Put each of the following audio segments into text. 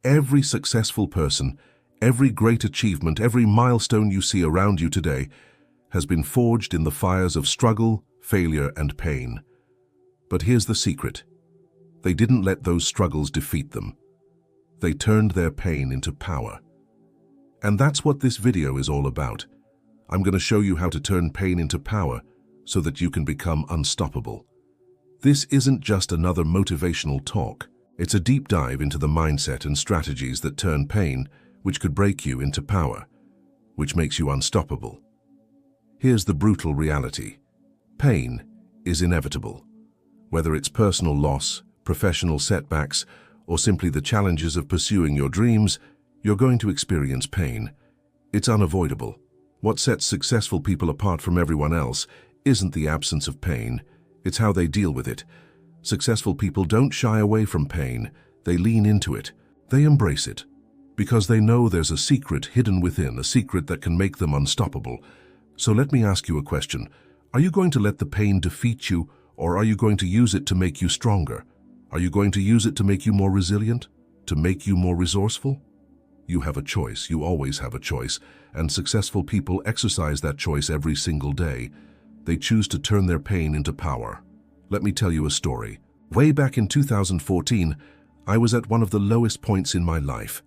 Every successful person, every great achievement, every milestone you see around you today has been forged in the fires of struggle, failure, and pain. But here's the secret. They didn't let those struggles defeat them. They turned their pain into power. And that's what this video is all about. I'm going to show you how to turn pain into power so that you can become unstoppable. This isn't just another motivational talk. It's a deep dive into the mindset and strategies that turn pain, which could break you, into power, which makes you unstoppable. Here's the brutal reality. Pain is inevitable. Whether it's personal loss, professional setbacks, or simply the challenges of pursuing your dreams, you're going to experience pain. It's unavoidable. What sets successful people apart from everyone else isn't the absence of pain, it's how they deal with it. Successful people don't shy away from pain, they lean into it. They embrace it, because they know there's a secret hidden within, a secret that can make them unstoppable. So let me ask you a question. Are you going to let the pain defeat you, or are you going to use it to make you stronger? Are you going to use it to make you more resilient? To make you more resourceful? You have a choice. You always have a choice. And successful people exercise that choice every single day. They choose to turn their pain into power. Let me tell you a story. Way back in 2014, I was at one of the lowest points in my life.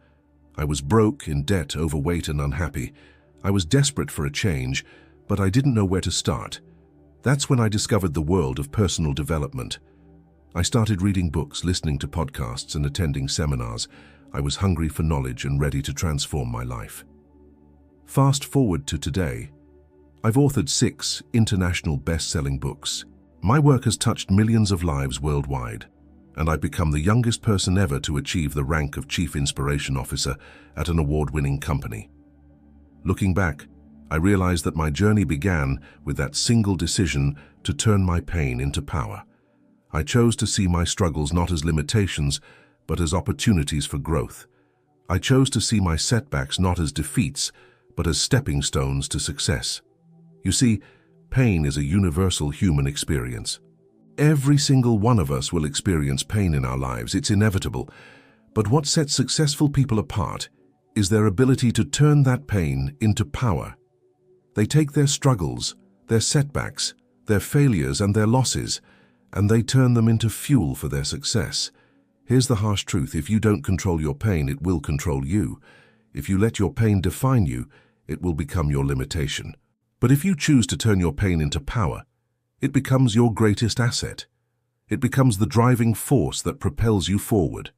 I was broke, in debt, overweight, and unhappy. I was desperate for a change, but I didn't know where to start. That's when I discovered the world of personal development. I started reading books, listening to podcasts, and attending seminars. I was hungry for knowledge and ready to transform my life. Fast forward to today. I've authored 6 international best-selling books. My work has touched millions of lives worldwide, and I've become the youngest person ever to achieve the rank of Chief Inspiration Officer at an award-winning company. Looking back, I realized that my journey began with that single decision to turn my pain into power. I chose to see my struggles not as limitations, but as opportunities for growth. I chose to see my setbacks not as defeats, but as stepping stones to success. You see, pain is a universal human experience. Every single one of us will experience pain in our lives. It's inevitable. But what sets successful people apart is their ability to turn that pain into power. They take their struggles, their setbacks, their failures, and their losses, and they turn them into fuel for their success. Here's the harsh truth. If you don't control your pain, it will control you. If you let your pain define you, it will become your limitation. But if you choose to turn your pain into power, it becomes your greatest asset. It becomes the driving force that propels you forward.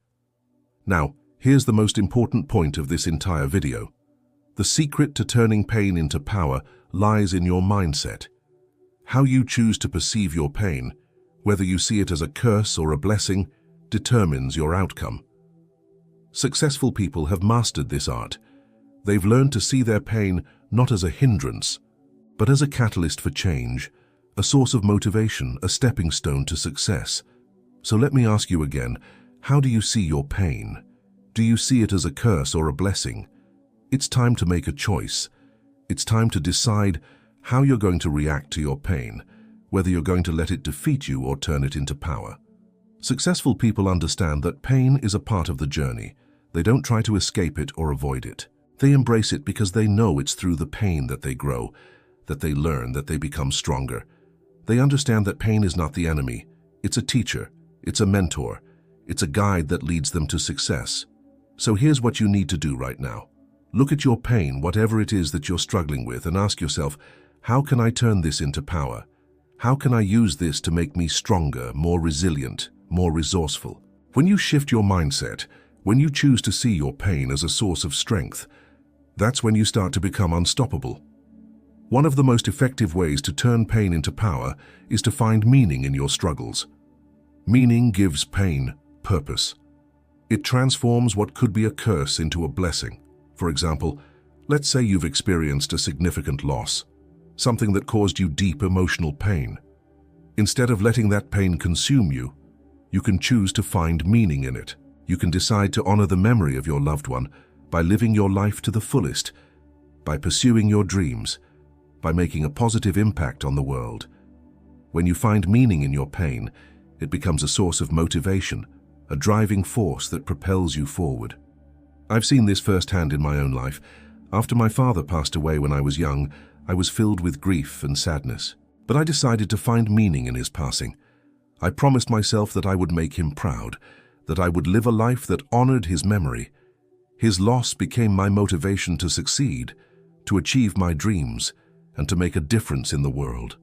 Now, here's the most important point of this entire video. The secret to turning pain into power lies in your mindset. How you choose to perceive your pain, whether you see it as a curse or a blessing, determines your outcome. Successful people have mastered this art. They've learned to see their pain not as a hindrance, but as a catalyst for change, a source of motivation, a stepping stone to success. So let me ask you again, how do you see your pain? Do you see it as a curse or a blessing? It's time to make a choice. It's time to decide how you're going to react to your pain, whether you're going to let it defeat you or turn it into power. Successful people understand that pain is a part of the journey. They don't try to escape it or avoid it. They embrace it because they know it's through the pain that they grow, that they learn, that they become stronger. They understand that pain is not the enemy. It's a teacher, it's a mentor, it's a guide that leads them to success. So here's what you need to do right now. Look at your pain, whatever it is that you're struggling with, and ask yourself, how can I turn this into power? How can I use this to make me stronger, more resilient, more resourceful? When you shift your mindset, when you choose to see your pain as a source of strength, that's when you start to become unstoppable. One of the most effective ways to turn pain into power is to find meaning in your struggles. Meaning gives pain purpose. It transforms what could be a curse into a blessing. For example, let's say you've experienced a significant loss, something that caused you deep emotional pain. Instead of letting that pain consume you, you can choose to find meaning in it. You can decide to honor the memory of your loved one by living your life to the fullest, by pursuing your dreams, by making a positive impact on the world. When you find meaning in your pain, it becomes a source of motivation, a driving force that propels you forward. I've seen this firsthand in my own life. After my father passed away when I was young, I was filled with grief and sadness. But I decided to find meaning in his passing. I promised myself that I would make him proud, that I would live a life that honored his memory. His loss became my motivation to succeed, to achieve my dreams, and to make a difference in the world.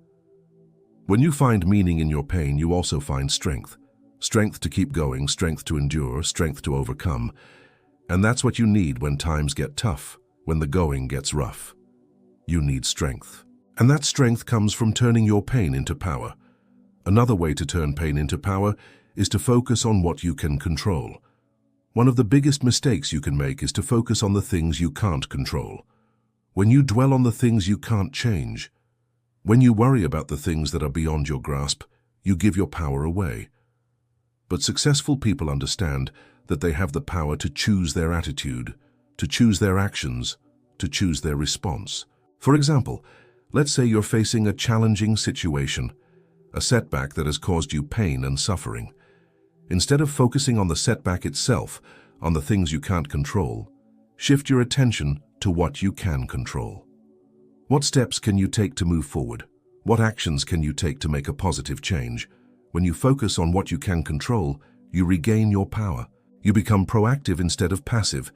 When you find meaning in your pain, you also find strength. Strength to keep going, strength to endure, strength to overcome. And that's what you need when times get tough, when the going gets rough. You need strength. And that strength comes from turning your pain into power. Another way to turn pain into power is to focus on what you can control. One of the biggest mistakes you can make is to focus on the things you can't control. When you dwell on the things you can't change, when you worry about the things that are beyond your grasp, you give your power away. But successful people understand that they have the power to choose their attitude, to choose their actions, to choose their response. For example, let's say you're facing a challenging situation, a setback that has caused you pain and suffering. Instead of focusing on the setback itself, on the things you can't control, shift your attention to what you can control. What steps can you take to move forward? What actions can you take to make a positive change? When you focus on what you can control, you regain your power. You become proactive instead of passive.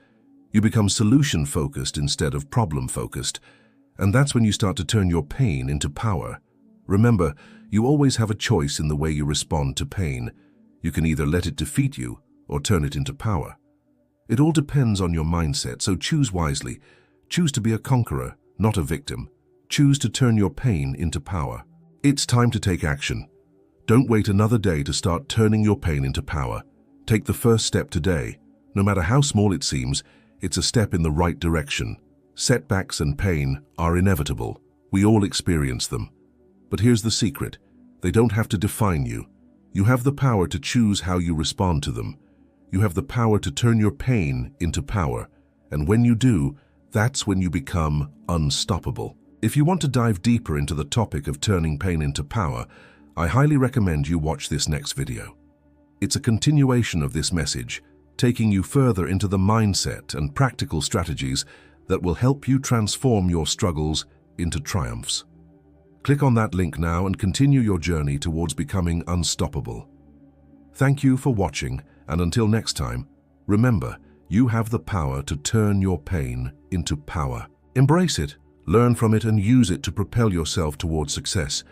You become solution-focused instead of problem-focused. And that's when you start to turn your pain into power. Remember, you always have a choice in the way you respond to pain. You can either let it defeat you or turn it into power. It all depends on your mindset, so choose wisely. Choose to be a conqueror, not a victim. Choose to turn your pain into power. It's time to take action. Don't wait another day to start turning your pain into power. Take the first step today. No matter how small it seems, it's a step in the right direction. Setbacks and pain are inevitable. We all experience them. But here's the secret. They don't have to define you. You have the power to choose how you respond to them. You have the power to turn your pain into power. And when you do, that's when you become unstoppable. If you want to dive deeper into the topic of turning pain into power, I highly recommend you watch this next video. It's a continuation of this message, taking you further into the mindset and practical strategies that will help you transform your struggles into triumphs. Click on that link now and continue your journey towards becoming unstoppable. Thank you for watching, and until next time, remember, you have the power to turn your pain into power. Embrace it, learn from it, and use it to propel yourself towards success.